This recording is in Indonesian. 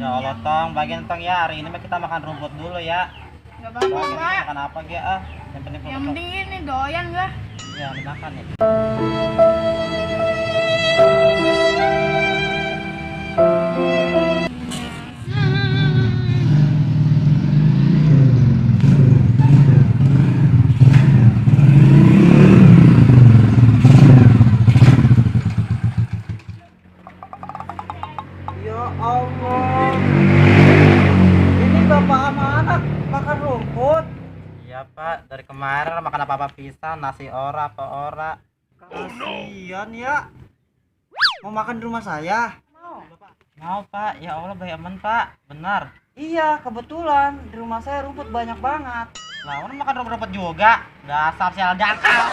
Ya Allah tong, bagian tong ya, hari ini mah kita makan rumput dulu ya. Gak apa-apa, Kita Pak. makan apa ya Yang penting Yang penting ini doyan gak? ya dimakan ya. Ya Allah, ini bapak sama anak makan rumput. Iya Pak, dari kemarin makan apa-apa pisang, nasi ora apa ora. Kasian ya, mau makan di rumah saya. Mau Pak, ya Allah baik aman Pak, benar. Iya, kebetulan di rumah saya rumput banyak banget. Lah, orang makan rumput juga. Dasar sial dangkal.